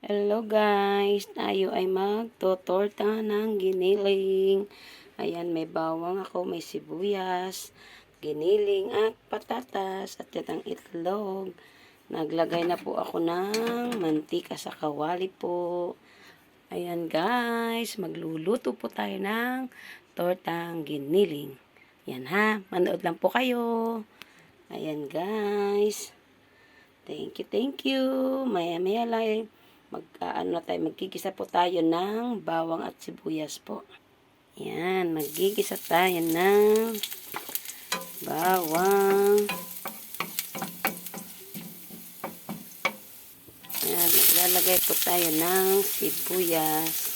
Hello guys, tayo ay magtotorta ng giniling. Ayan, may bawang ako, may sibuyas, giniling at patatas at yan ang itlog. Naglagay na po ako ng mantika sa kawali po. Ayan guys, magluluto po tayo ng tortang giniling. Yan ha, manood lang po kayo. Ayan guys. Thank you. Maya lang magkikisa po tayo ng bawang at sibuyas po. Yan, magkikisa tayo ng bawang. Yan, maglalagay po tayo ng sibuyas.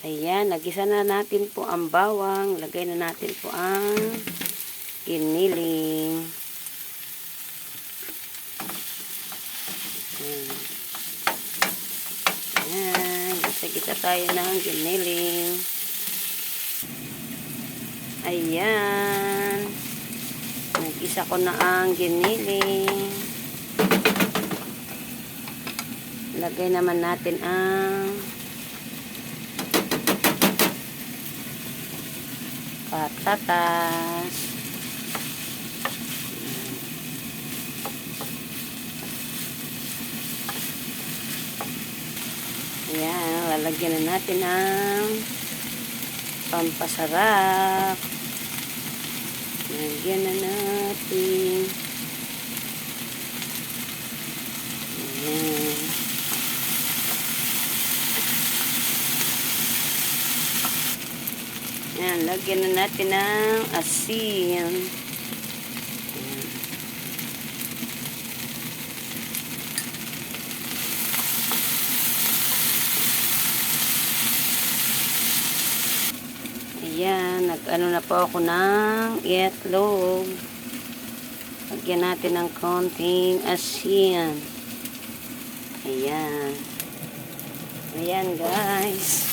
Ayan, nagisa na natin po ang bawang. Lagay na natin po ang giniling. Ayan, gisa-gisa tayo ng giniling. Ayan, nagisa ko na ang giniling. Lagay naman natin ang patatas. Ayan, lalagyan na natin ng pampasarap. Lagyan na natin. Ayan. Ayan, lagyan na natin ng asin. Ayan, nag-ano na po ako ng itlog. Lagyan natin ng konting asin. Ayan. Ayan guys.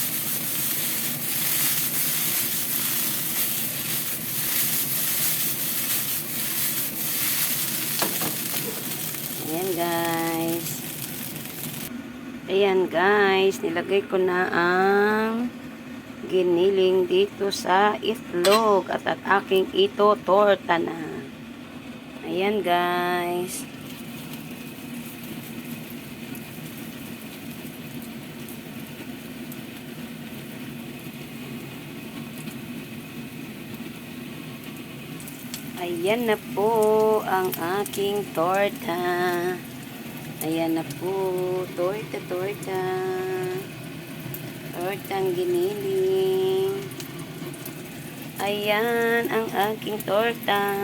Ayan guys. Ayan guys, nilagay ko na ang giniling dito sa itlog at aking ito-torta na. Ayan guys. Ayan na po ang aking torta. Ayan na po, torta. Tortang giniling. Ayan ang aking torta.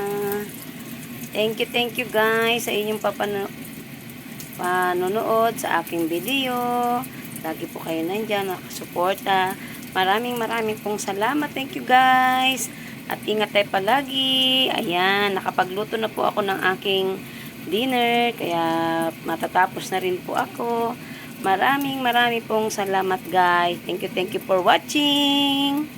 Thank you guys sa inyong panonood sa aking video. Lagi po kayo nandyan, nakasuporta. Maraming pong salamat. Thank you guys. At ingat tayo palagi. Ayan, nakapagluto na po ako ng aking dinner. Kaya matatapos na rin po ako. Maraming pong salamat guys. Thank you for watching.